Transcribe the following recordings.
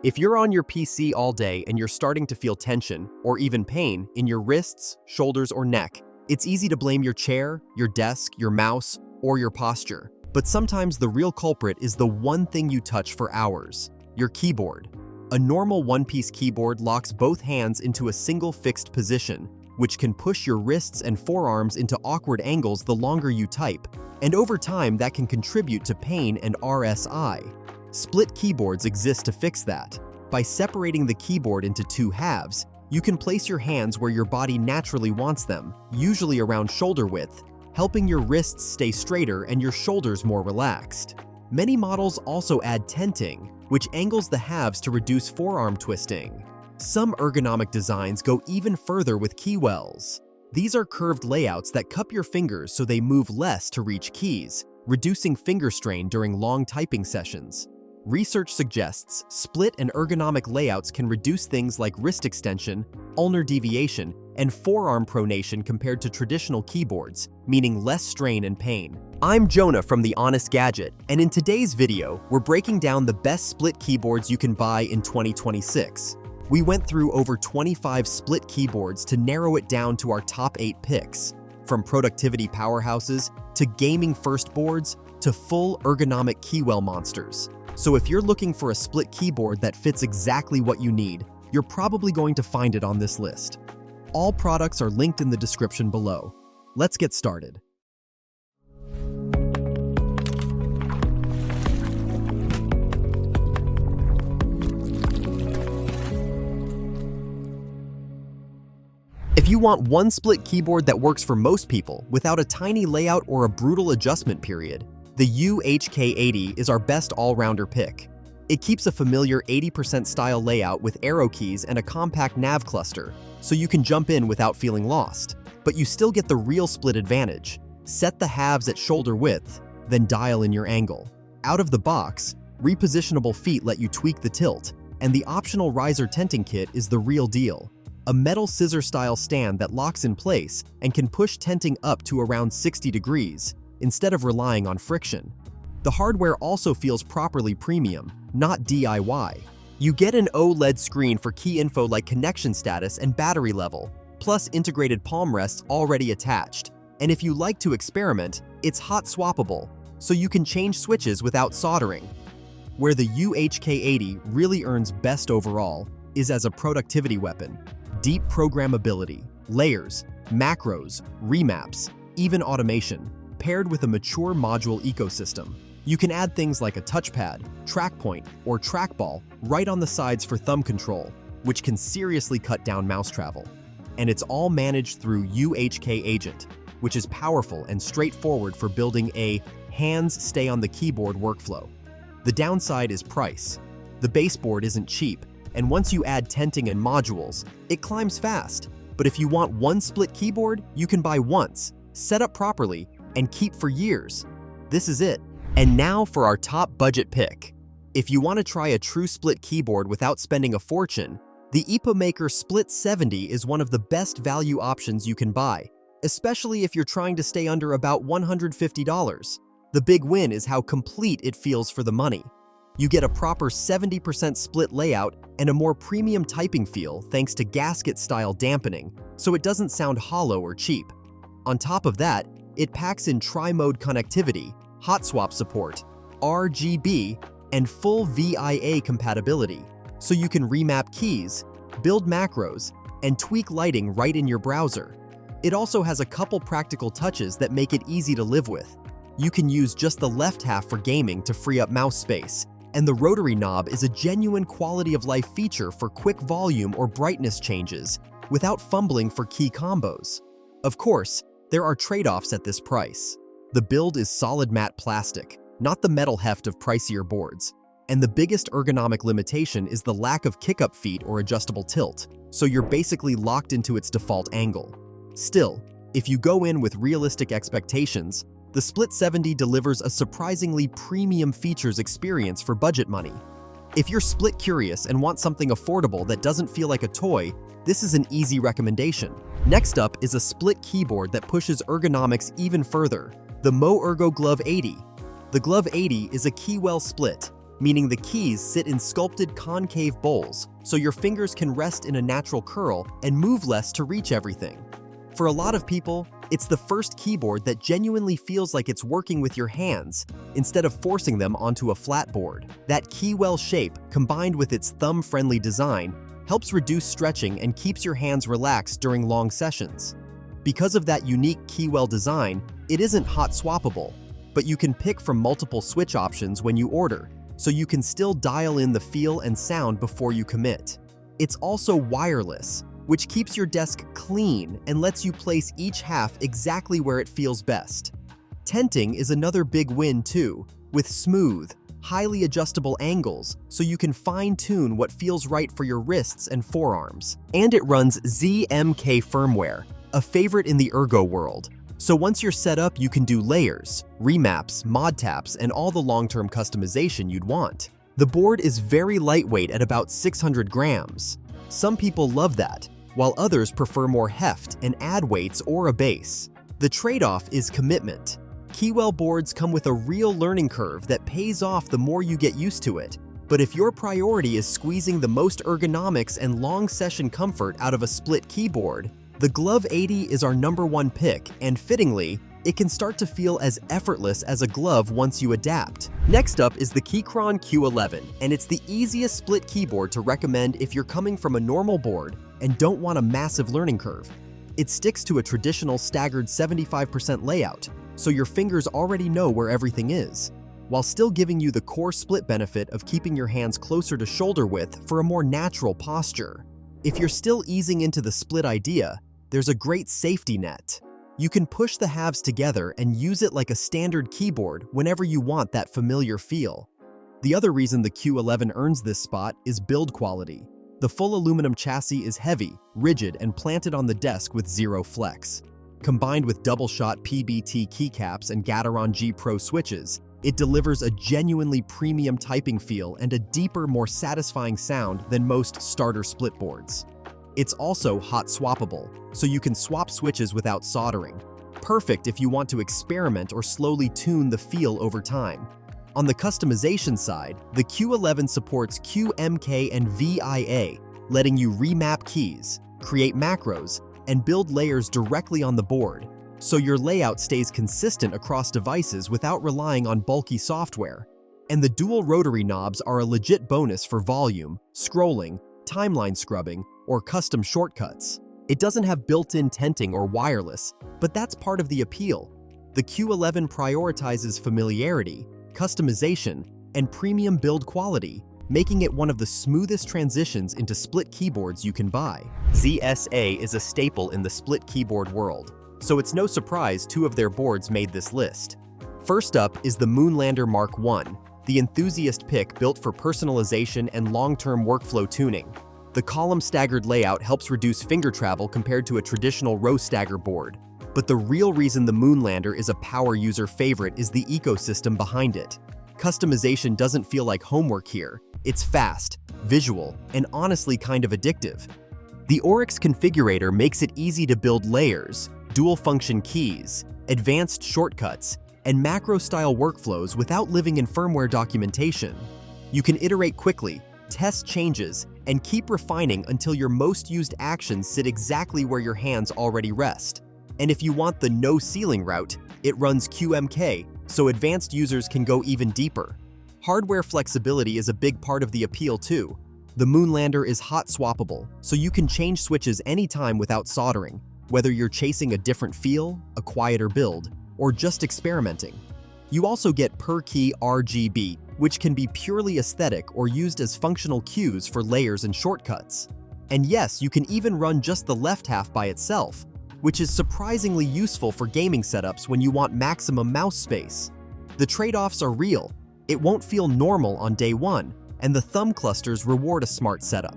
If you're on your PC all day and you're starting to feel tension or even pain in your wrists, shoulders, or neck, it's easy to blame your chair, your desk, your mouse, or your posture. But sometimes the real culprit is the one thing you touch for hours: your keyboard. A normal one-piece keyboard locks both hands into a single fixed position, which can push your wrists and forearms into awkward angles the longer you type, and over time that can contribute to pain and RSI. Split keyboards exist to fix that. By separating the keyboard into two halves, you can place your hands where your body naturally wants them, usually around shoulder width, helping your wrists stay straighter and your shoulders more relaxed. Many models also add tenting, which angles the halves to reduce forearm twisting. Some ergonomic designs go even further with keywells. These are curved layouts that cup your fingers so they move less to reach keys, reducing finger strain during long typing sessions. Research suggests split and ergonomic layouts can reduce things like wrist extension, ulnar deviation, and forearm pronation compared to traditional keyboards, meaning less strain and pain. I'm Jonah from The Honest Gadget, and in today's video, we're breaking down the best split keyboards you can buy in 2026. We went through over 25 split keyboards to narrow it down to our top 8 picks, from productivity powerhouses to gaming-first boards to full ergonomic keywell monsters. So if you're looking for a split keyboard that fits exactly what you need, you're probably going to find it on this list. All products are linked in the description below. Let's get started. If you want one split keyboard that works for most people without a tiny layout or a brutal adjustment period, the UHK80 is our best all-rounder pick. It keeps a familiar 80% style layout with arrow keys and a compact nav cluster, so you can jump in without feeling lost. But you still get the real split advantage. Set the halves at shoulder width, then dial in your angle. Out of the box, repositionable feet let you tweak the tilt, and the optional riser tenting kit is the real deal. A metal scissor-style stand that locks in place and can push tenting up to around 60 degrees, instead of relying on friction. The hardware also feels properly premium, not DIY. You get an OLED screen for key info like connection status and battery level, plus integrated palm rests already attached. And if you like to experiment, it's hot swappable, so you can change switches without soldering. Where the UHK80 really earns best overall is as a productivity weapon. Deep programmability, layers, macros, remaps, even automation, paired with a mature module ecosystem. You can add things like a touchpad, track point, or trackball right on the sides for thumb control, which can seriously cut down mouse travel. And it's all managed through UHK Agent, which is powerful and straightforward for building a hands stay on the keyboard workflow. The downside is price. The baseboard isn't cheap, and once you add tenting and modules, it climbs fast. But if you want one split keyboard, you can buy once, set up properly, and keep for years. This is it. And now for our top budget pick. If you want to try a true split keyboard without spending a fortune, the EPOMAKER Split 70 is one of the best value options you can buy, especially if you're trying to stay under about $150. The big win is how complete it feels for the money. You get a proper 70% split layout and a more premium typing feel thanks to gasket-style dampening, so it doesn't sound hollow or cheap. On top of that, it packs in tri-mode connectivity, hot swap support, RGB, and full VIA compatibility, so you can remap keys, build macros, and tweak lighting right in your browser. It also has a couple practical touches that make it easy to live with. You can use just the left half for gaming to free up mouse space, and the rotary knob is a genuine quality-of-life feature for quick volume or brightness changes without fumbling for key combos. Of course, there are trade-offs at this price. The build is solid matte plastic, not the metal heft of pricier boards. And the biggest ergonomic limitation is the lack of kick-up feet or adjustable tilt, so you're basically locked into its default angle. Still, if you go in with realistic expectations, the Split 70 delivers a surprisingly premium features experience for budget money. If you're split curious and want something affordable that doesn't feel like a toy, this is an easy recommendation. Next up is a split keyboard that pushes ergonomics even further, the MoErgo Glove 80. The Glove 80 is a keywell split, meaning the keys sit in sculpted concave bowls, so your fingers can rest in a natural curl and move less to reach everything. For a lot of people, it's the first keyboard that genuinely feels like it's working with your hands instead of forcing them onto a flat board. That keywell shape, combined with its thumb-friendly design, helps reduce stretching and keeps your hands relaxed during long sessions. Because of that unique keywell design, it isn't hot swappable, but you can pick from multiple switch options when you order, so you can still dial in the feel and sound before you commit. It's also wireless, which keeps your desk clean and lets you place each half exactly where it feels best. Tenting is another big win too, with smooth, highly adjustable angles so you can fine-tune what feels right for your wrists and forearms. And it runs ZMK firmware, a favorite in the Ergo world. So once you're set up, you can do layers, remaps, mod taps, and all the long-term customization you'd want. The board is very lightweight at about 600 grams. Some people love that, while others prefer more heft and add weights or a base. The trade-off is commitment. Keywell boards come with a real learning curve that pays off the more you get used to it. But if your priority is squeezing the most ergonomics and long session comfort out of a split keyboard, the Glove 80 is our #1 pick, and fittingly, it can start to feel as effortless as a glove once you adapt. Next up is the Keychron Q11, and it's the easiest split keyboard to recommend if you're coming from a normal board and don't want a massive learning curve. It sticks to a traditional staggered 75% layout, so your fingers already know where everything is, while still giving you the core split benefit of keeping your hands closer to shoulder width for a more natural posture. If you're still easing into the split idea, there's a great safety net. You can push the halves together and use it like a standard keyboard whenever you want that familiar feel. The other reason the Q11 earns this spot is build quality. The full aluminum chassis is heavy, rigid, and planted on the desk with zero flex. Combined with double-shot PBT keycaps and Gateron G Pro switches, it delivers a genuinely premium typing feel and a deeper, more satisfying sound than most starter split boards. It's also hot swappable, so you can swap switches without soldering. Perfect if you want to experiment or slowly tune the feel over time. On the customization side, the Q11 supports QMK and VIA, letting you remap keys, create macros, and build layers directly on the board, so your layout stays consistent across devices without relying on bulky software. And the dual rotary knobs are a legit bonus for volume, scrolling, timeline scrubbing, or custom shortcuts. It doesn't have built-in tenting or wireless, but that's part of the appeal. The Q11 prioritizes familiarity, customization, and premium build quality, making it one of the smoothest transitions into split keyboards you can buy. ZSA is a staple in the split keyboard world, so it's no surprise two of their boards made this list. First up is the Moonlander Mark I, the enthusiast pick built for personalization and long-term workflow tuning. The column-staggered layout helps reduce finger travel compared to a traditional row stagger board. But the real reason the Moonlander is a power user favorite is the ecosystem behind it. Customization doesn't feel like homework here. It's fast, visual, and honestly kind of addictive. The Oryx configurator makes it easy to build layers, dual-function keys, advanced shortcuts, and macro-style workflows without living in firmware documentation. You can iterate quickly, test changes, and keep refining until your most used actions sit exactly where your hands already rest. And if you want the no ceiling route, it runs QMK, so advanced users can go even deeper. Hardware flexibility is a big part of the appeal too. The Moonlander is hot swappable, so you can change switches anytime without soldering, whether you're chasing a different feel, a quieter build, or just experimenting. You also get per-key RGB, which can be purely aesthetic or used as functional cues for layers and shortcuts. And yes, you can even run just the left half by itself, which is surprisingly useful for gaming setups when you want maximum mouse space. The trade-offs are real. It won't feel normal on day one, and the thumb clusters reward a smart setup.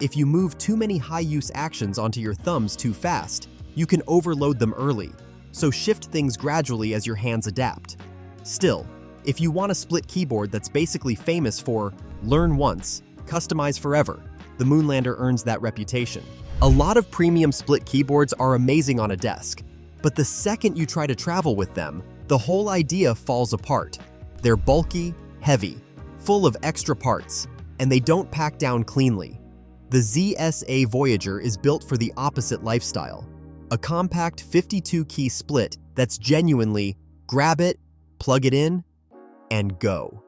If you move too many high-use actions onto your thumbs too fast, you can overload them early, so shift things gradually as your hands adapt. Still, if you want a split keyboard that's basically famous for learn once, customize forever, the Moonlander earns that reputation. A lot of premium split keyboards are amazing on a desk, but the second you try to travel with them, the whole idea falls apart. They're bulky, heavy, full of extra parts, and they don't pack down cleanly. The ZSA Voyager is built for the opposite lifestyle, a compact 52-key split that's genuinely grab it, plug it in, and go.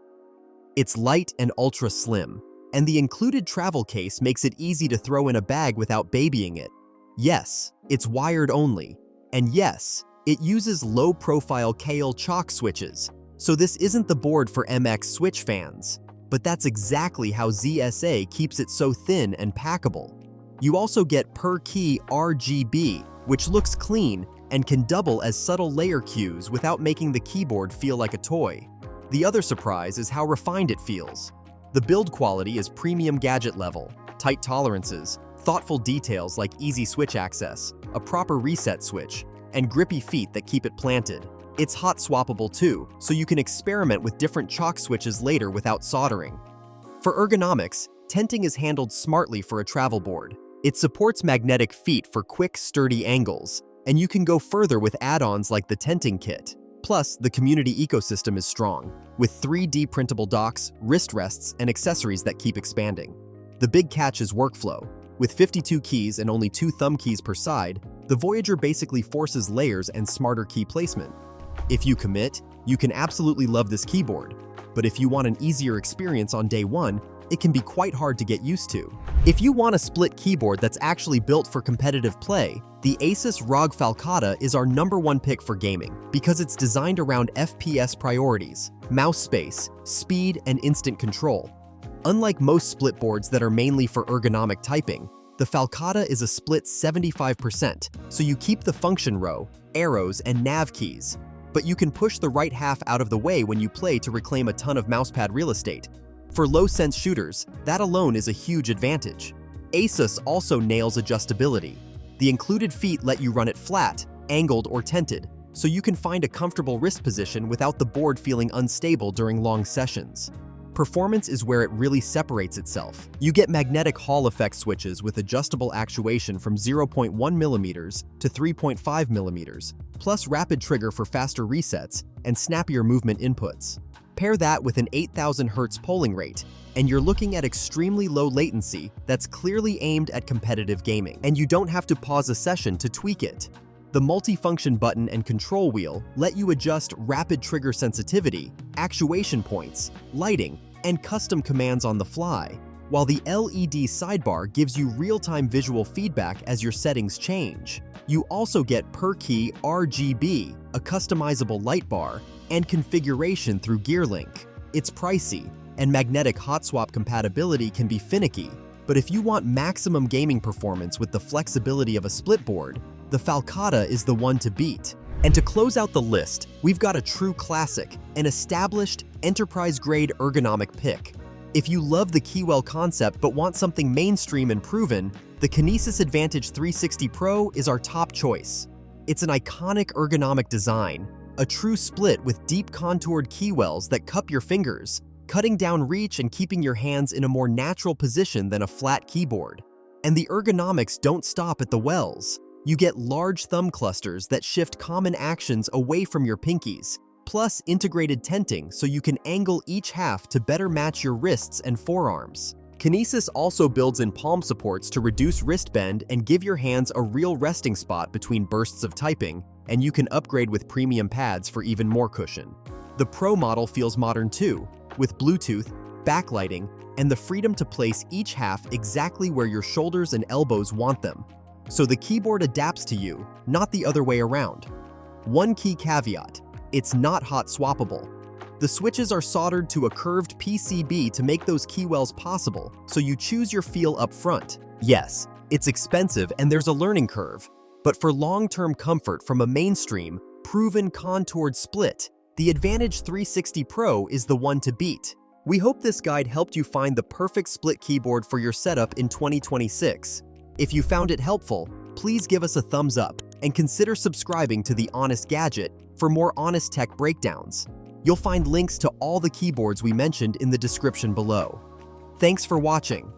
It's light and ultra slim, and the included travel case makes it easy to throw in a bag without babying it. Yes, it's wired only, and yes, it uses low-profile keywell chalk switches, so this isn't the board for MX switch fans. But that's exactly how ZSA keeps it so thin and packable. You also get per-key RGB, which looks clean and can double as subtle layer cues without making the keyboard feel like a toy. The other surprise is how refined it feels. The build quality is premium Gadget level, tight tolerances, thoughtful details like easy switch access, a proper reset switch, and grippy feet that keep it planted. It's hot swappable too, so you can experiment with different chalk switches later without soldering. For ergonomics, tenting is handled smartly for a travel board. It supports magnetic feet for quick, sturdy angles, and you can go further with add-ons like the tenting kit. Plus, the community ecosystem is strong, with 3D printable docks, wrist rests, and accessories that keep expanding. The big catch is workflow. With 52 keys and only 2 thumb keys per side, the Voyager basically forces layers and smarter key placement. If you commit, you can absolutely love this keyboard, but if you want an easier experience on day one, it can be quite hard to get used to. If you want a split keyboard that's actually built for competitive play, the Asus ROG Falcata is our #1 pick for gaming because it's designed around FPS priorities, mouse space, speed, and instant control. Unlike most split boards that are mainly for ergonomic typing, the Falcata is a split 75%, so you keep the function row, arrows, and nav keys, but you can push the right half out of the way when you play to reclaim a ton of mousepad real estate. For low-sense shooters, that alone is a huge advantage. Asus also nails adjustability. The included feet let you run it flat, angled, or tented, so you can find a comfortable wrist position without the board feeling unstable during long sessions. Performance is where it really separates itself. You get magnetic Hall effect switches with adjustable actuation from 0.1mm to 3.5mm, plus rapid trigger for faster resets and snappier movement inputs. Pair that with an 8000 Hz polling rate, and you're looking at extremely low latency that's clearly aimed at competitive gaming, and you don't have to pause a session to tweak it. The multifunction button and control wheel let you adjust rapid trigger sensitivity, actuation points, lighting, and custom commands on the fly, while the LED sidebar gives you real-time visual feedback as your settings change. You also get per-key RGB, a customizable light bar, and configuration through GearLink. It's pricey, and magnetic hot swap compatibility can be finicky, but if you want maximum gaming performance with the flexibility of a split board, the Falcata is the one to beat. And to close out the list, we've got a true classic, an established, enterprise-grade ergonomic pick. If you love the keywell concept but want something mainstream and proven, the Kinesis Advantage 360 Pro is our top choice. It's an iconic ergonomic design, a true split with deep contoured keywells that cup your fingers, cutting down reach and keeping your hands in a more natural position than a flat keyboard. And the ergonomics don't stop at the wells. You get large thumb clusters that shift common actions away from your pinkies, plus integrated tenting so you can angle each half to better match your wrists and forearms. Kinesis also builds in palm supports to reduce wrist bend and give your hands a real resting spot between bursts of typing, and you can upgrade with premium pads for even more cushion. The Pro model feels modern too, with Bluetooth, backlighting, and the freedom to place each half exactly where your shoulders and elbows want them. So the keyboard adapts to you, not the other way around. One key caveat: it's not hot swappable. The switches are soldered to a curved PCB to make those keywells possible, so you choose your feel up front. Yes, it's expensive and there's a learning curve, but for long-term comfort from a mainstream, proven contoured split, the Advantage 360 Pro is the one to beat. We hope this guide helped you find the perfect split keyboard for your setup in 2026. If you found it helpful, please give us a thumbs up and consider subscribing to The Honest Gadget for more honest tech breakdowns. You'll find links to all the keyboards we mentioned in the description below. Thanks for watching.